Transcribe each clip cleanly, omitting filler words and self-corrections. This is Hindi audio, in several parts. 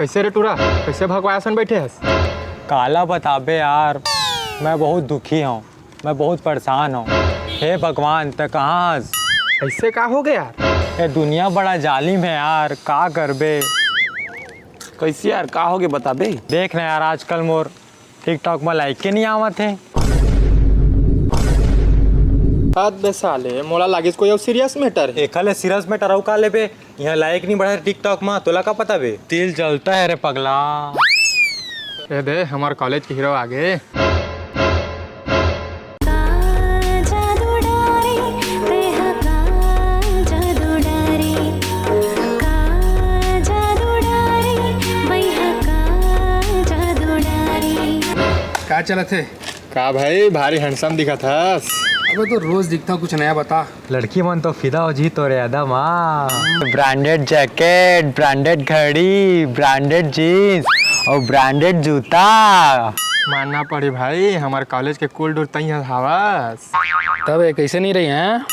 कैसे रे टूरा, कैसे भगवा आसन बैठे हस? काला बताबे यार, मैं बहुत दुखी हूँ, मैं बहुत परेशान हूँ। हे भगवान, तो कहाँ हस? ऐसे का हो गया यार? ये दुनिया बड़ा जालिम है यार, का करबे? कैसे यार, का हो गए बताबे? देख ना यार, आजकल मोर टिकटॉक में लाइक के नहीं आवत है। बात बे साले, मोला लागिस कोई सीरियस मैटर है। एकले सीरियस में टराउ का लेबे, यहाँ लाइक नहीं बढ़ा टिकटॉक में, तोला का पता बे? दिल जलता है रे पगला। ए दे हमार कॉलेज के हीरो आगे। क्या चला थे? का भाई भारी हैंडसम दिखा था। अबे तो रोज दिखता हूँ, कुछ नया बता। लड़की मन तो फिदा हो जी तो रे अदा माँ। ब्रांडेड जैकेट, ब्रांडेड घड़ी, ब्रांडेड जीन्स और ब्रांडेड जूता। मानना पड़ी भाई, हमारे कॉलेज के कूल डूर तई हवास। तब ये कैसे नहीं रही हैं?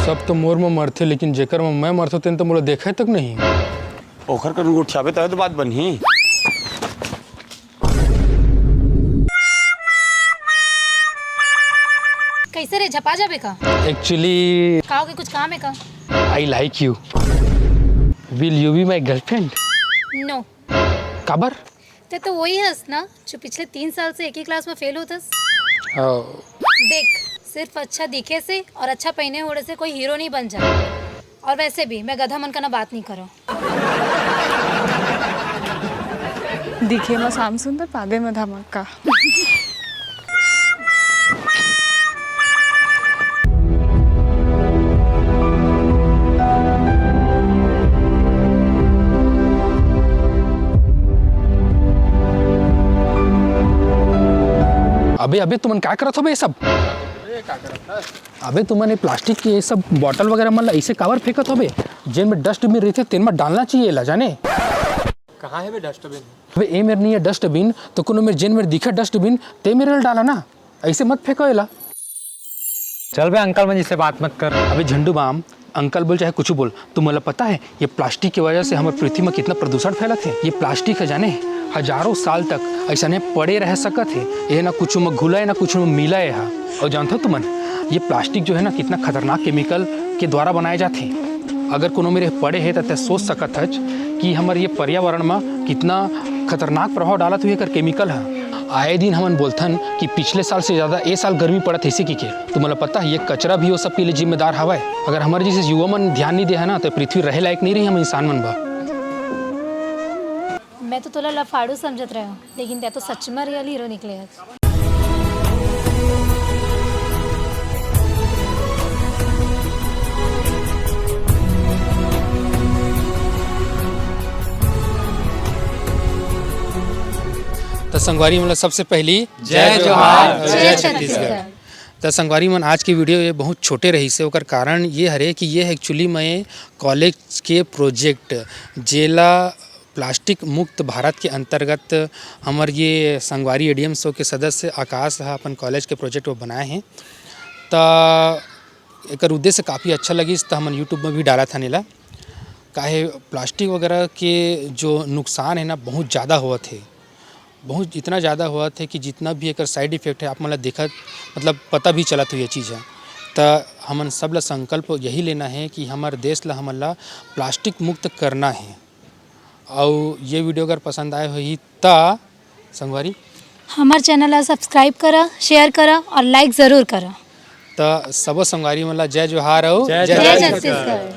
सब तो मोर में मरथे, लेकिन जेकर में मैं मरथे तेन तो मोला देखे तक नहीं। ओखर कर उठाबे तब तो बात बनी। कैसे रे झपा जाबे का? एक्चुअली खाओ के कुछ काम है का? I like you, will you be my girlfriend? No. काबर? ते तो वही हस ना जो पिछले 3 साल से एक ही क्लास में फेल होतस। देख, सिर्फ अच्छा दिखे से और अच्छा पहने होने से कोई हीरो नहीं बन जाता। और वैसे भी मैं गधा मन का ना बात नहीं करो। दिखे में शाम सुंदर, पादे में धमाका। अबे अबे तुमन क्या करत हो बे ये सब? अबे तुमन ये प्लास्टिक के ये सब बॉटल वगैरह मन ला ऐसे कावर फेंकत हो बे? जेन में डस्टबिन रहते तेन में डालना चाहिए ला, जाने? कहाँ है बे डस्टबिन? अबे ए मेरे नहीं है डस्टबिन, तो कोनो मेरे जेन में दिखा डस्टबिन ते मेरे ला डाला ना, ऐसे मत फेंको ये ला। चल बे अंकल मन जिससे बात मत कर। अबे झंडू बाम, अंकल बोल चाहे कुछ बोल, तुम्हें पता है ये प्लास्टिक की वजह से हमारे पृथ्वी में कितना प्रदूषण फैला थे? ये प्लास्टिक है जाने हजारों साल तक ऐसा नहीं पड़े रह सकत है, ये ना कुछ में घुला है ना कुछ में मिला है। और जानते हो तुमन, ये प्लास्टिक जो है ना कितना खतरनाक केमिकल के द्वारा बनाए जाते हैं। अगर कोनो मेरे पड़े है तो सोच सकत है कि हमारे ये पर्यावरण में कितना खतरनाक प्रभाव डालत हुए कर केमिकल है। आए दिन हमन बोलथन कि पिछले साल से ज़्यादा ये साल गर्मी पड़त इसी की के। तुम्हें पता है ये कचरा भी वो सब के लिए जिम्मेदार हवा है। अगर हमारे जैसे युवा मन ध्यान नहीं दे है ना तो पृथ्वी रहे लायक नहीं रही हम इंसान मन बा। मैं तो तोला लफाड़ू समझत रहा हूँ, लेकिन त्या तो सच में रियल हीरो निकले आज। तो संगवारी मतलब सबसे पहली जय जोहार, जय छत्तीसगढ़। तो संगवारी मन आज की वीडियो ये बहुत छोटे रही से ओकर कारण ये हरे कि ये एक्चुअली मैं कॉलेज के प्रोजेक्ट जेला प्लास्टिक मुक्त भारत के अंतर्गत हमार ये संगवारी एडीएम शो के सदस्य आकाश है अपन कॉलेज के प्रोजेक्ट वो बनाए हैं। तो एक उद्देश्य काफ़ी अच्छा लगी, तो हम यूट्यूब में भी डाला था नीला। काहे प्लास्टिक वगैरह के जो नुकसान है ना बहुत ज़्यादा हुआ थे, बहुत इतना ज़्यादा हुआ थे कि जितना भी एक साइड इफ़ेक्ट है आप मतलब देखा मतलब पता भी चला तो ये चीज़ है। तो हमन सब ला संकल्प यही लेना है कि हमारे देश ला हमला प्लास्टिक मुक्त करना है। और ये वीडियो अगर पसंद आए हुई तो संगवारी हमारे चैनल ला सब्सक्राइब करा, शेयर करा और लाइक ज़रूर करा। तो सब संगवारी मतलब जय जोहार और जय छत्तीसगढ़।